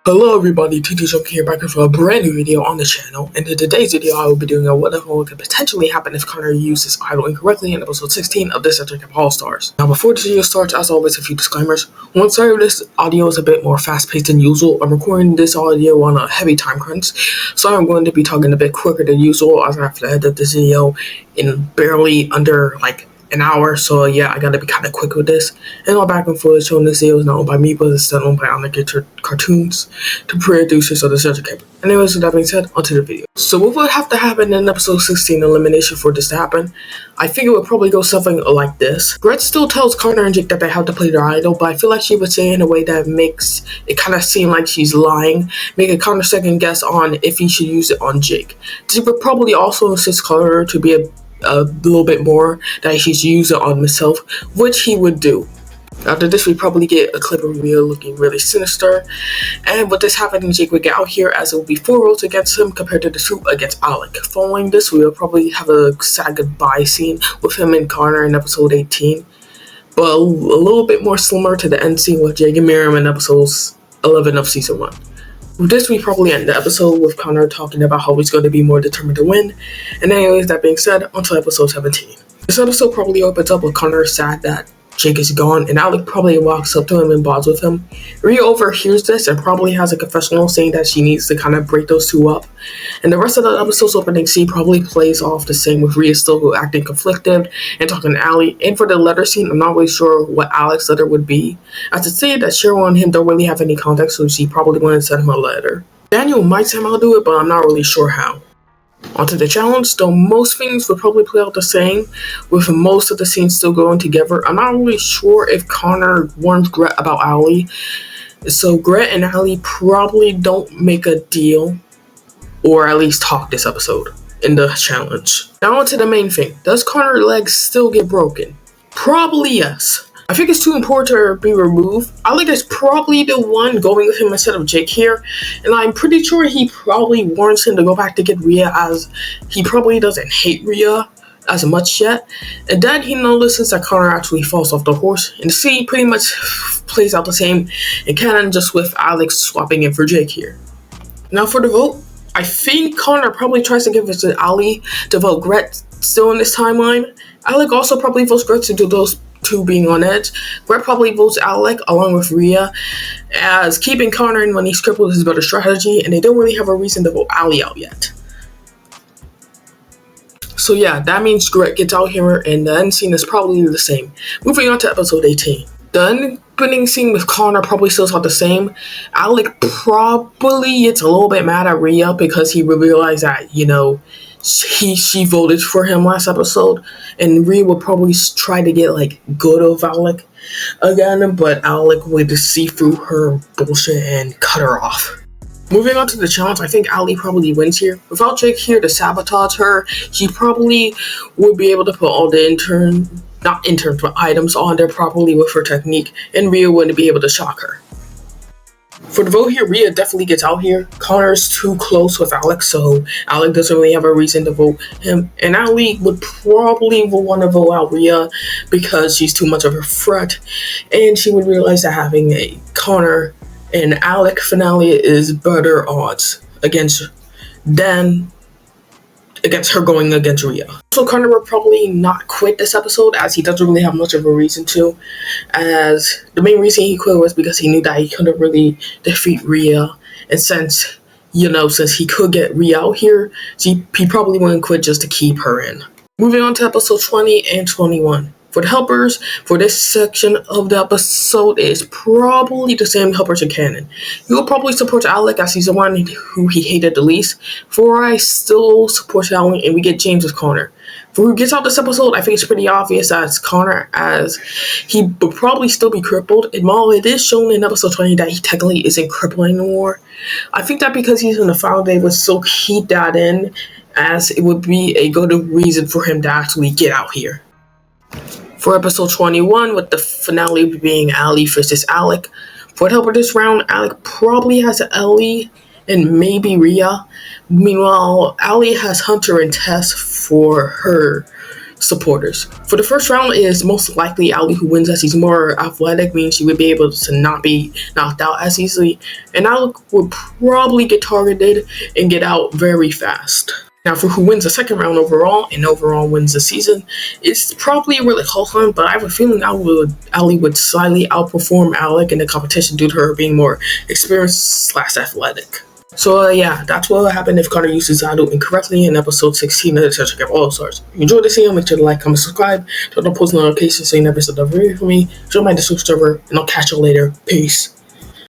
Hello everybody, TT here back with a brand new video on the channel, and in today's video I will be doing a what the hell could potentially happen if Connor uses idle incorrectly in episode 16 of Disventure Camp All Stars. Now before this video starts, as always, a few disclaimers. One, sorry if this audio is a bit more fast paced than usual. I'm recording this audio on a heavy time crunch, so I'm going to be talking a bit quicker than usual as I have to edit this video in barely under an hour, so yeah, I gotta be kind of quick with this. And all background footage shown in this video is not owned by me, but it's done owned by Animated Cartoons, the producers of the Disventure Camp. Anyways, with that being said, onto the video. So what would have to happen in episode 16 elimination for this to happen? I think it would probably go something like this. Gret still tells Connor and Jake that they have to play their idol, but I feel like she would say it in a way that makes it kind of seem like she's lying, making Connor second guess on if he should use it on Jake. She would probably also insist Connor to be a little bit more that he should use it on himself, which he would do. After this, we probably get a clip of Rhea looking really sinister, and with this happening, Jake would get out here as it will be 4 votes against him compared to the 2 against Alec. Following this, we will probably have a sad goodbye scene with him and Connor in episode 18, but a little bit more similar to the end scene with Jake and Miriam in episodes 11 of season 1. With this, we probably end the episode with Connor talking about how he's going to be more determined to win. And anyways, that being said, onto episode 17. This episode probably opens up with Connor sad that Jake is gone, and Alec probably walks up to him and bonds with him. Rhea overhears this and probably has a confessional saying that she needs to kind of break those two up. And the rest of the episode's opening scene probably plays off the same, with Rhea still acting conflicted and talking to Ali. And for the letter scene, I'm not really sure what Alec's letter would be, as it said that Cheryl and him don't really have any contact, so she probably wouldn't send him a letter. Daniel might somehow do it, but I'm not really sure how. Onto the challenge, though most things would probably play out the same, with most of the scenes still going together. I'm not really sure if Connor warns Gret about Ali, so Gret and Ali probably don't make a deal, or at least talk this episode in the challenge. Now onto the main thing. Does Connor's legs still get broken? Probably yes. I think it's too important to be removed. Alec is probably the one going with him instead of Jake here, and I'm pretty sure he probably warns him to go back to get Rhea, as he probably doesn't hate Rhea as much yet. And then he notices that Connor actually falls off the horse, and the scene pretty much plays out the same in canon, just with Alex swapping in for Jake here. Now for the vote, I think Connor probably tries to give it to Ali to vote Gret still in this timeline. Alec also probably votes Gret to do those two being on edge. Gret probably votes Alec along with Rhea, as keeping Connor in when he's crippled is a better strategy, and they don't really have a reason to vote Ali out yet. So yeah, that means Gret gets out here, and the end scene is probably the same. Moving on to episode 18. The opening scene with Connor probably still not the same. Alec probably gets a little bit mad at Rhea because he realized that, she voted for him last episode, and Rhea would probably try to get good of Alec again, but Alec would see through her bullshit and cut her off. Moving on to the challenge, I think Ali probably wins here. Without Jake here to sabotage her, she probably would be able to put all the items on there properly with her technique, and Rhea wouldn't be able to shock her. For the vote here, Rhea definitely gets out here. Connor's too close with Alec, so Alec doesn't really have a reason to vote him. And Ali would probably want to vote out Rhea because she's too much of a threat, and she would realize that having a Connor and Alec finale is better odds against her going against Rhea. So Connor will probably not quit this episode, as he doesn't really have much of a reason to, as the main reason he quit was because he knew that he couldn't really defeat Rhea, and since he could get Rhea out here, he probably wouldn't quit just to keep her in. Moving on to episode 20 and 21. For the helpers, for this section of the episode, is probably the same helpers in canon. You will probably support Alec, as he's the one who he hated the least. For I still support Alec, and we get James with Connor. For who gets out this episode, I think it's pretty obvious as Connor, as he would probably still be crippled. And while it is shown in episode 20 that he technically isn't crippled anymore, I think that because he's in the final, they would still keep that in, as it would be a good reason for him to actually get out here. For episode 21, with the finale being Ali versus Alec. For the helper this round, Alec probably has Ellie and maybe Rhea. Meanwhile, Ali has Hunter and Tess for her supporters. For the first round, it is most likely Ali who wins, as he's more athletic, meaning she would be able to not be knocked out as easily, and Ali would probably get targeted and get out very fast. Now, for who wins the second round overall and overall wins the season, it's probably a really close one, but I have a feeling Ali would slightly outperform Alec in the competition due to her being more experienced / athletic. So yeah, that's what will happen if Connor uses Idol incorrectly in episode 16 of the Disventure Camp All Stars. If you enjoyed this video, make sure to like, comment, subscribe, turn on post notifications so you never miss another video from me. Join my Discord server, and I'll catch you later. Peace.